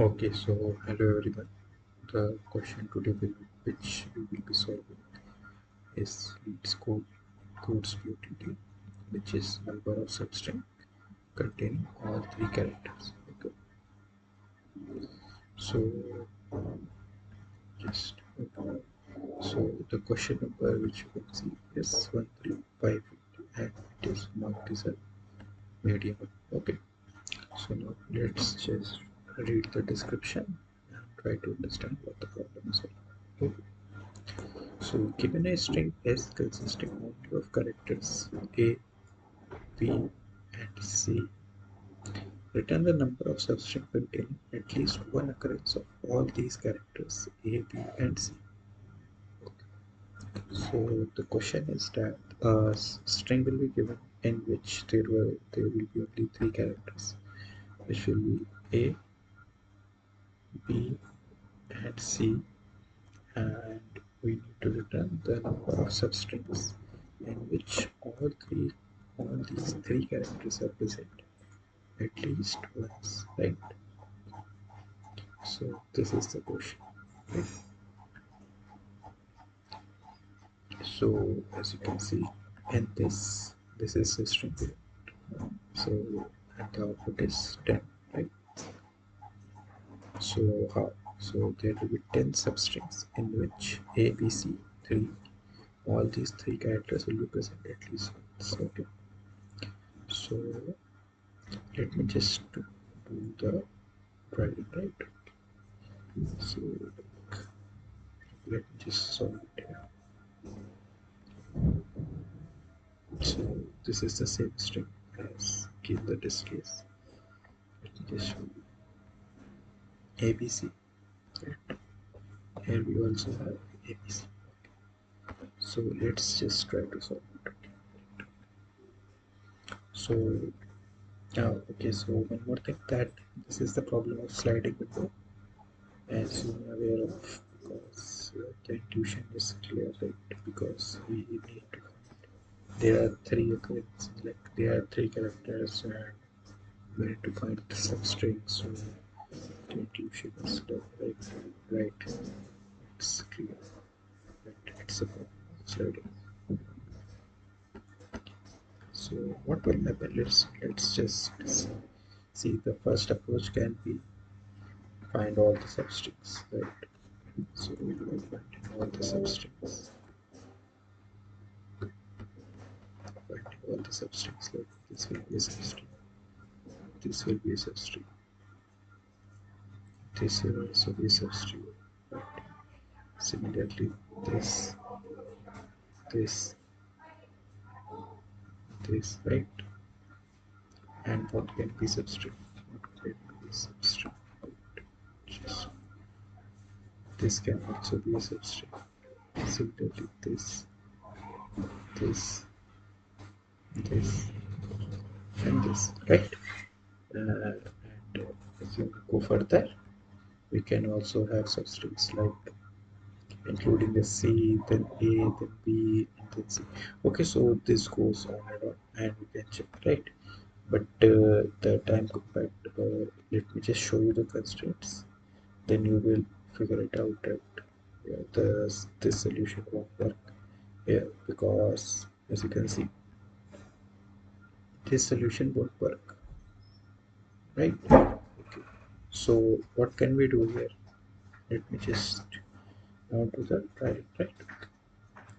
Okay, so hello everyone. The question today which we will be solving is LeetCode POTD, which is number of substring containing all three characters. Okay, so just so the question number which you can see is 13550 and it is marked as a medium. Okay, so now let's just read the description and try to understand what the problem is all about. Okay. So given a string S consisting only of characters A, B, and C, return the number of substring containing at least one occurrence of all these characters A, B, and C. So the question is that a string will be given in which there will be only three characters, which will be A, B, and C, and we need to return the number of substrings in which all these three characters are present at least once, right? So this is the question, right? So as you can see, in this is the string here. So and the output is 10, right? So how? So there will be 10 substrings in which A, B, C, 3. All these three characters will be present at least once. Okay. So let me just do the writing, right? So let me just solve it here. So this is the same string as in the disk case. Let me just show you ABC. Right? Here we also have ABC. So let's just try to solve it. So now, okay, so one more thing, that this is the problem of sliding window, as you are aware of, because the intuition is clear, right? Because we need to find, there are three occurrences, like there are three characters, and we need to find the substring. So the intuition is clear, right? It's clear that it's a problem of sliding. So what will happen? Let's just see. The first approach can be find all the substrings, right? So we will find all the substrings. Finding all the substrings, like this will be a substring, this will be a substring, this will also be a substring, right? Similarly, this, this, right? And what can be substring? What can be substring? Just this can also be a substring. Similarly, this, this, and this, right? And as you go further, we can also have substrings like including the C, then A, then B, and then C. Okay, so this goes on and on, and we can check, right? But the time compared, let me just show you the constraints, then you will figure it out that yeah, this solution won't work here, because as you can see, this solution won't work, right? Okay, so what can we do here? Let me just now do the trial, right?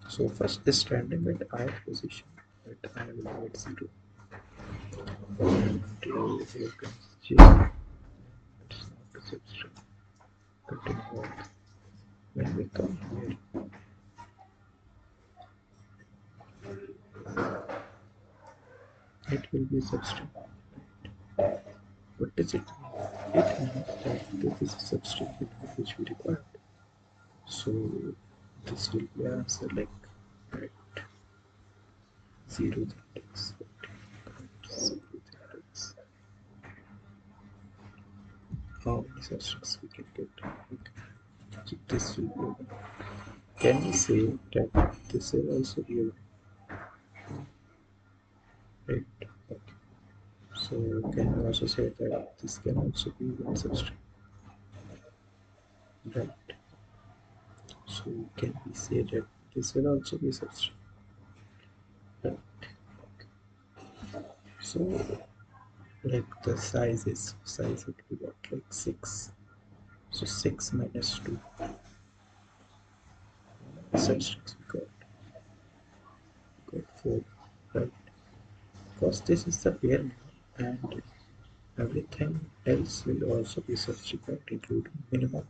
So first is standing at I position, at I will be at 0, and here comes J, it's not a substring, cutting off. When we come here, it will be a substring. What does it mean? It means that this is a substring which we required. So this will be answer like at 0th index. How many substrings we can get? Okay. So this will be 1. Can we say that this will also be 1? Right? Okay. So can we also say that this can also be one substring? right? So can we say that this will also be substring, right? So like the size it will be what, like 6. So 6 minus 2 substrings we got 4, right? Because this is the bare minimum, and everything else will also be substring, right? Including minimum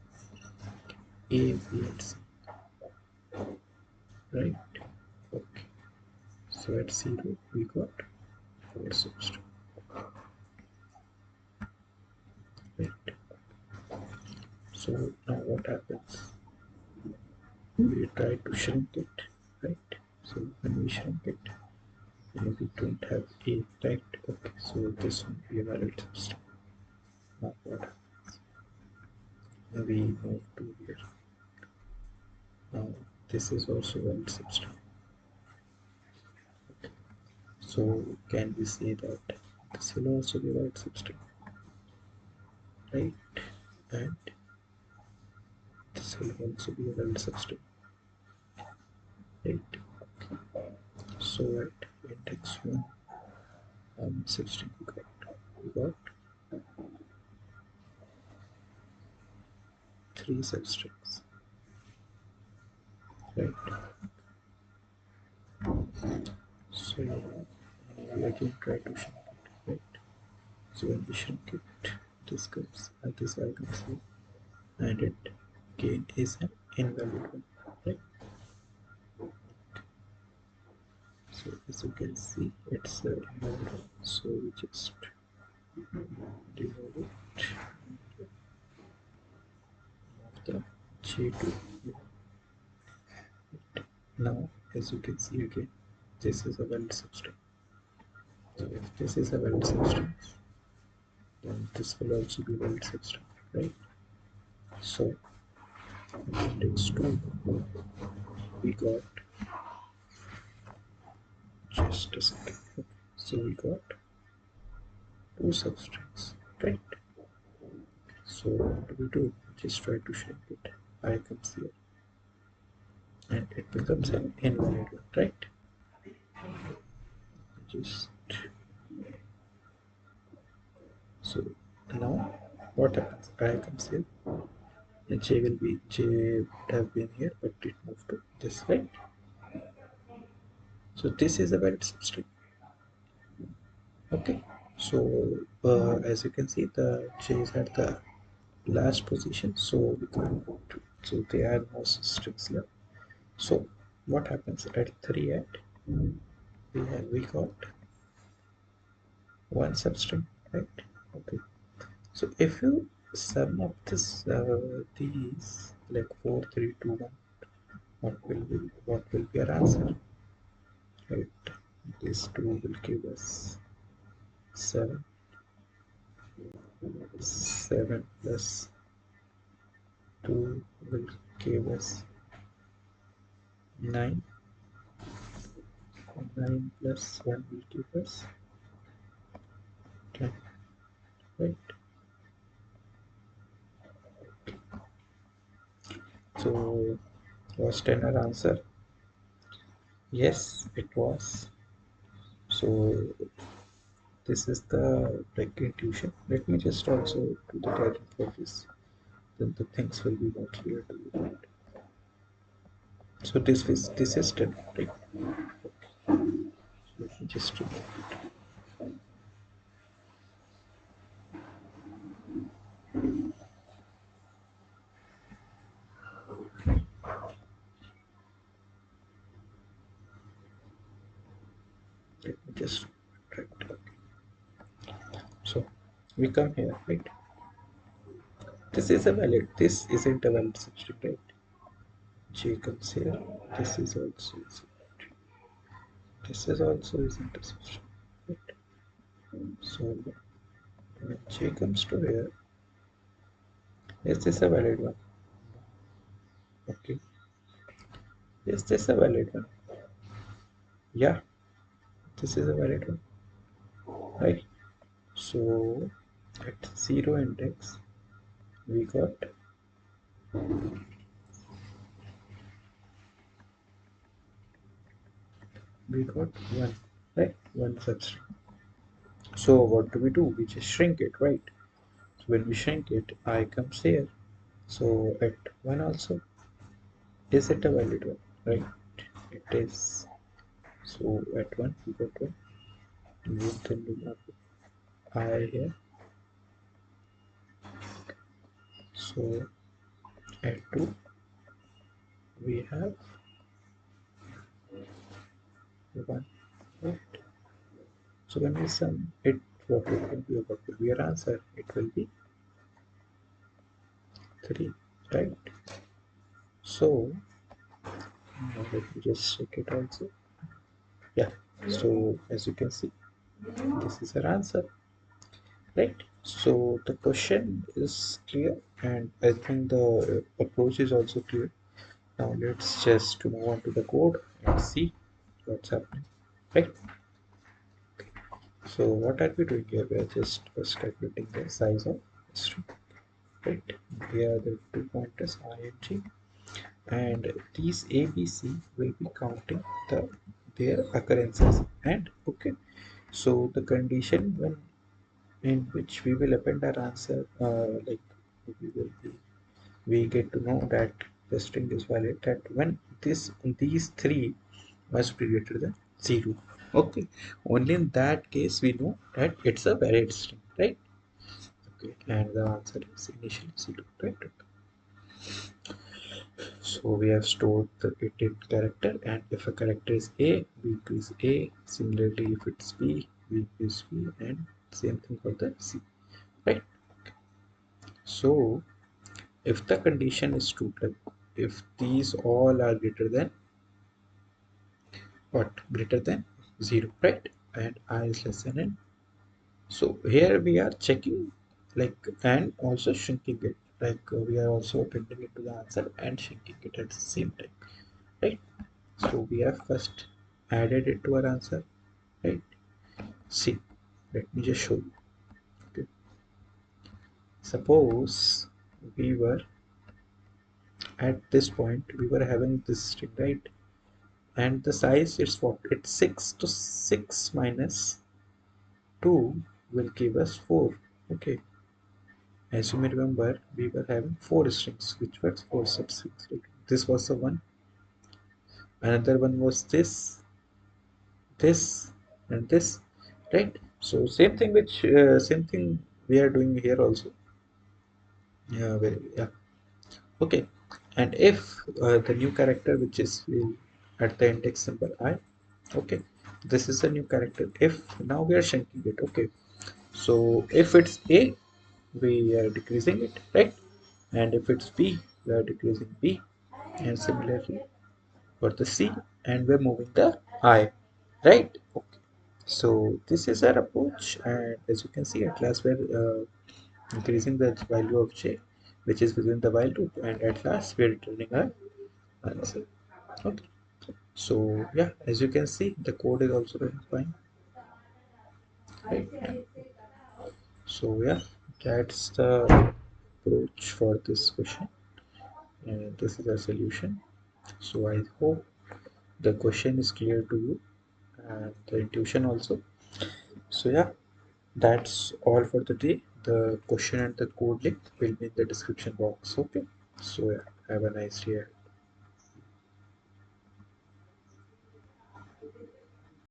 A, B, and C, right? Okay. So at 0 we got 4 substrings, right? So now what happens? We try to shrink it, right? So when we shrink it, we don't have A, right? Okay, so this will be a valid substring. Now what happens? Now we move to here. Now this is also valid substring. So can we say that this will also be valid substring, right? And this will also be a valid substring, right? So at index 1, substring we got 3 substrings, right? So we again try to shrink it, right? So when we shrink it, this comes this I comes here, and it again is an invalid one, right? So as you can see, it's an invalid one. So we just remove it, move the J to here. Now as you can see again, this is a valid substring. So if this is a valid substring, then this will also be valid substring, right? So index 2 we got, just a second, okay. So we got 2 substrings, right? So what do we do? Just try to shrink it. I comes here and it becomes an invalid one, right? Just so now what happens? I comes here and J would have been here, but it moved to this, right? So this is a valid substring. Okay. So as you can see, the J is at the last position, so we can't go to. So there are no strings left. So what happens at 3 at we got 1 substring, right? Okay. So if you sum up this these like 4, 3, 2, 1, what will be our answer? Right. This 2 will give us 7. 7 plus 2 will give us 9. 9 plus 1 will give us 10, right? So was 10 our answer? Yes, it was. So this is the like intuition. Let me just also do the diagram for this. Then the things will be more clear to you. Right? So this is 10, right? Let me just do let me just write it out. So we come here, right? This is a valid. This isn't a valid substring, right? J comes here. This is also isn't. This is also isn't a substring, right? So when J comes to here, is this a valid one? Okay. Is this a valid one? Yeah, this is a valid one, right? So at 0 index, we got We got one, right? One substring. So what do? We just shrink it, right? So when we shrink it, I comes here. So at 1 also, is it a valid one, right? It is. So at 1, we got 1. Then we have I here. So at 2, we have 1, right? So when we sum it, what will be our answer? It will be 3, right? So now let me just check it also. Yeah. So as you can see, this is our answer, right? So the question is clear, and I think the approach is also clear. Now let's just move on to the code and see what's happening, right? So what are we doing here? We are just first calculating the size of string, right? Here are the 2 pointers I and J, and these A, B, C will be counting their occurrences. And okay, so the condition when in which we will append our answer, like we get to know that the string is valid that when these three must be greater than 0. Okay, only in that case we know that it's a valid string, right? Okay, and the answer is initially 0, right? So we have stored it in character, and if a character is A, we increase A. Similarly, if it's B, we increase B, and same thing for the C, right? So if the condition is true, like if these all are greater than what? Greater than 0, right? And I is less than n. So here we are checking, like, and also shrinking it. Like we are also appending it to the answer and shrinking it at the same time, right? So we have first added it to our answer, right? See, let me just show you. Okay. Suppose we were at this point, we were having this string, right? And the size is what? It's 6, to 6 minus 2 will give us 4. Okay. As you may remember, we were having 4 strings, which were 4 substrings. Right? This was the one. Another one was this, and this, right? So same thing we are doing here also. Yeah, yeah. Okay. And if the new character which is at the index number I, okay, this is a new character. If now we are shrinking it, okay. So if it's A, we are decreasing it, right? And if it's B, we are decreasing B, and similarly for the C, and we're moving the I, right? Okay. So this is our approach, and as you can see, at last we're increasing the value of J, which is within the while loop, and at last we're returning our answer. Okay. So yeah, as you can see, the code is also running fine, right? So yeah, that's the approach for this question, and this is our solution. So I hope the question is clear to you and the intuition also. So yeah, that's all for the day. The question and the code link will be in the description box. Okay. So yeah, have a nice day.